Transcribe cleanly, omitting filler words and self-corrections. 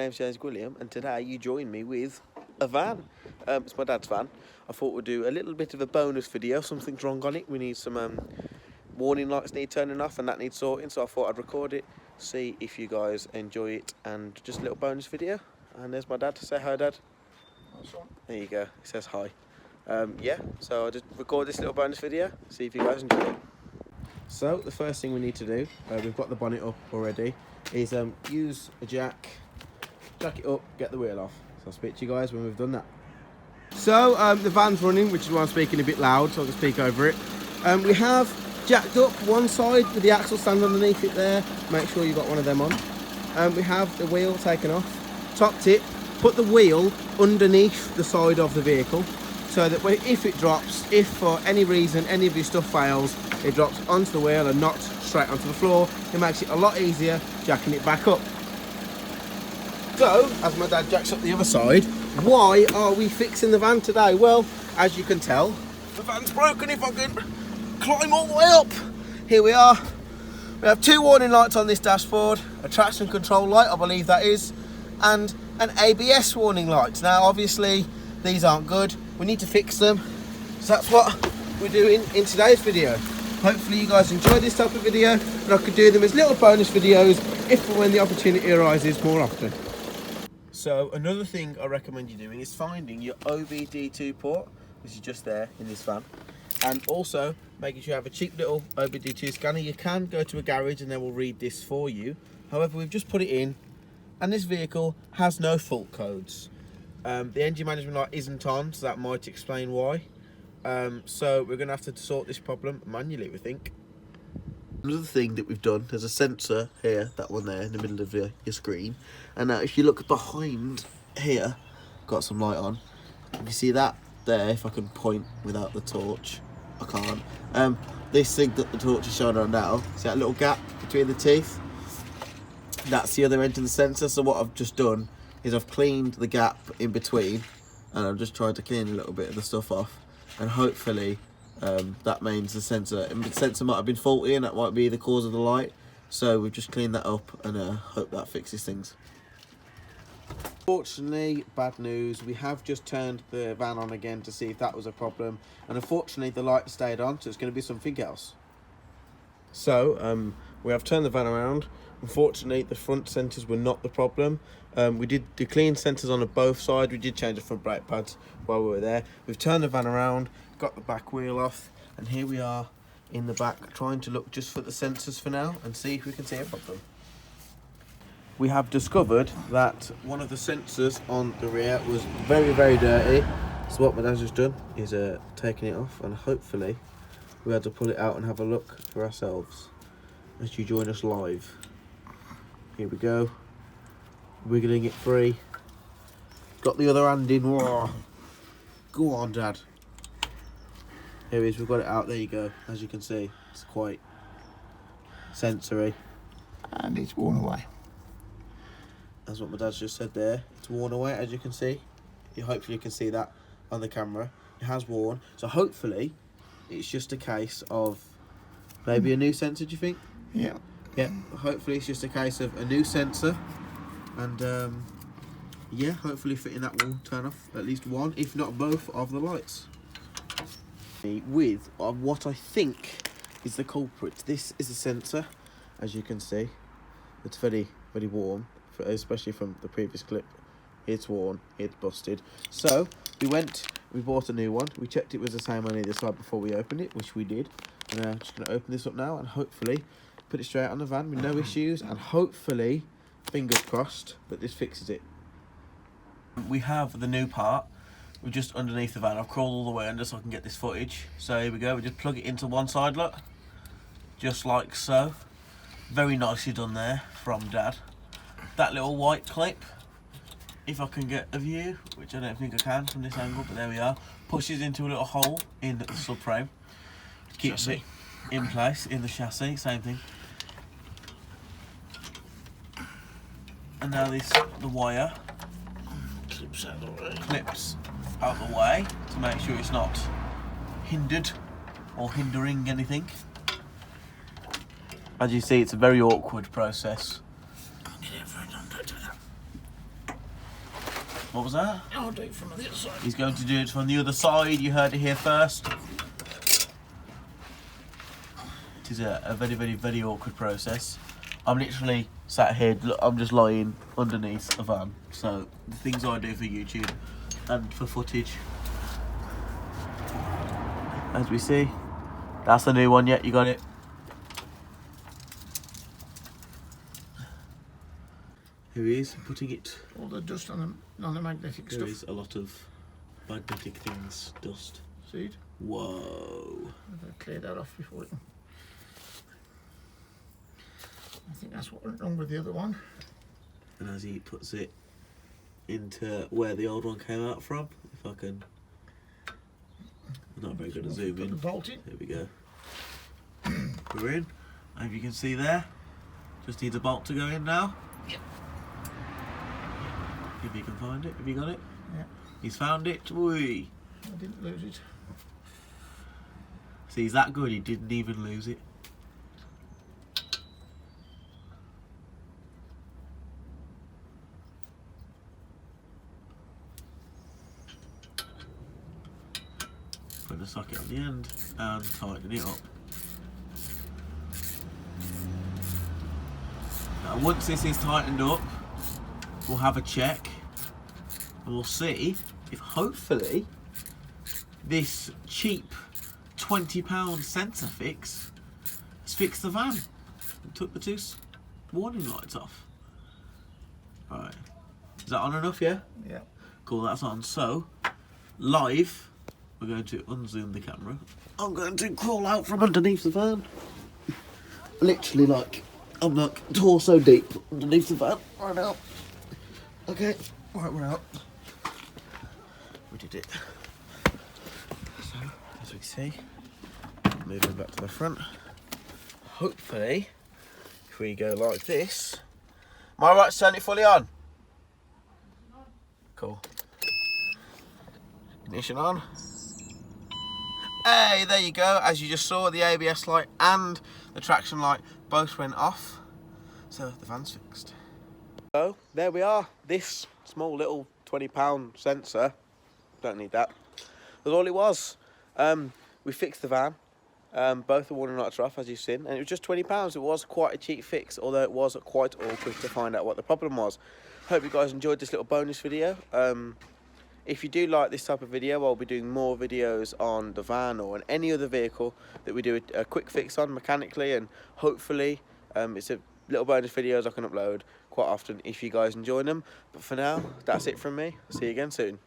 name's James William, and today you join me with a van. It's my dad's van. I thought we'd do a little bit of a bonus video. Something's wrong on it. We need some warning lights need turning off, and that needs sorting. So I thought I'd record it, see if you guys enjoy it, and just a little bonus video. And there's my dad. Say hi, Dad. There you go. He says hi. Yeah. So I just record this little bonus video. See if you guys enjoy it. So the first thing we need to do, we've got the bonnet up already, is use a jack it up, get the wheel off. So I'll speak to you guys when we've done that. So the van's running, which is why I'm speaking a bit loud, so I can speak over it. We have jacked up one side with the axle stand underneath it there. Make sure you've got one of them on. We have the wheel taken off. Top tip, put the wheel underneath the side of the vehicle, so that if it drops, if for any reason any of your stuff fails, it drops onto the wheel and not straight onto the floor. It makes it a lot easier jacking it back up. So, as my dad jacks up the other side, why are we fixing the van today? Well, as you can tell, the van's broken. If I can climb all the way up. Here we are. We have two warning lights on this dashboard, a traction control light, I believe that is, and an ABS warning light. Now, obviously, these aren't good. We need to fix them. So that's what we're doing in today's video. Hopefully you guys enjoy this type of video, and I could do them as little bonus videos if and when the opportunity arises more often. So another thing I recommend you doing is finding your OBD2 port, which is just there in this van, and also making sure you have a cheap little OBD2 scanner. You can go to a garage and they will read this for you. However, we've just put it in, and this vehicle has no fault codes. The engine management light isn't on, so that might explain why. So we're going to have to sort this problem manually, we think. Another thing that we've done, there's a sensor here, that one there in the middle of your screen. And now if you look behind here, got some light on. If you see that there, if I can point without the torch, I can't. This thing that the torch is shining on now, see that little gap between the teeth? That's the other end of the sensor. So what I've just done is I've cleaned the gap in between, and I've just tried to clean a little bit of the stuff off. And hopefully that means the sensor might have been faulty, and that might be the cause of the light. So we've just cleaned that up, and hope that fixes things. Unfortunately, bad news, we have just turned the van on again to see if that was a problem, and unfortunately the light stayed on, so it's going to be something else. So we have turned the van around. Unfortunately, the front sensors were not the problem. We did the clean sensors on both sides. We did change the front brake pads while we were there. We've turned the van around, got the back wheel off, and here we are in the back trying to look just for the sensors for now and see if we can see a problem. We have discovered that one of the sensors on the rear was very, very dirty. So what my dad's just done is taking it off, and hopefully we had to pull it out and have a look for ourselves as you join us live. Here we go, wiggling it free. Got the other hand in. Whoa. Go on, Dad. Here it is, we've got it out. There you go. As you can see, it's quite sensory. And it's worn away. That's what my dad's just said there. It's worn away, as you can see. Hopefully you can see that on the camera. It has worn. So hopefully it's just a case of maybe a new sensor, do you think? Yeah. Yeah, hopefully it's just a case of a new sensor, and yeah, hopefully fitting that will turn off at least one, if not both, of the lights. With what I think is the culprit. This is a sensor, as you can see. It's very, very warm, especially from the previous clip. It's worn, it's busted. So we bought a new one. We checked it was the same on either side before we opened it, which we did. And I'm just going to open this up now and hopefully put it straight on the van with no issues, and hopefully, fingers crossed, that this fixes it. We have the new part. We're just underneath the van. I've crawled all the way under so I can get this footage. So here we go. We just plug it into one side, look. Just like so. Very nicely done there from Dad. That little white clip, if I can get a view, which I don't think I can from this angle, but there we are, pushes into a little hole in the subframe. Keeps it in place in the chassis, same thing. And now the wire clips out of the way to make sure it's not hindered or hindering anything. As you see, it's a very awkward process. What was that? I'll do it from the other side. He's going to do it from the other side. You heard it here first. It is a very, very, very awkward process. I'm literally sat here, I'm just lying underneath a van. So the things I do for YouTube and for footage. As we see, that's the new one. Yet you got it. Here he is, putting it. All the dust on the magnetic There stuff. is a lot of magnetic things, dust. See it? Whoa. I'll clear that off before it. I think that's what went wrong with the other one. And as he puts it into where the old one came out from, if I can. I'm not very good at Put zooming. the bolt in. There we go. We're in. As you can see there, just needs a bolt to go in now. Yep. If you can find it. Have you got it? Yeah. He's found it. Whee. I didn't lose it. See, he's that good, he didn't even lose it. Put the socket on the end and tighten it up. Now, once this is tightened up, we'll have a check and we'll see if hopefully this cheap £20 sensor fix has fixed the van and took the two warning lights off. Right, is that on enough? Yeah. Yeah. Cool, that's on. So live, we're going to unzoom the camera. I'm going to crawl out from underneath the van. Literally, like, I'm like torso deep underneath the van right now. Okay, right, we're out. We did it. So, as we see, moving back to the front. Hopefully, if we go like this, am I right to turn it fully on? Cool. Ignition on. Hey, there you go. As you just saw, the ABS light and the traction light both went off. So the van's fixed. So there we are. This small little £20 sensor, don't need that, that's all it was. We fixed the van. Both the warning lights are off, as you've seen, and it was just £20. It was quite a cheap fix, although it was quite awkward to find out what the problem was. Hope you guys enjoyed this little bonus video. If you do like this type of video, I'll be doing more videos on the van or on any other vehicle that we do a quick fix on mechanically, and hopefully it's a little bonus videos I can upload quite often if you guys enjoy them. But for now, that's it from me. See you again soon.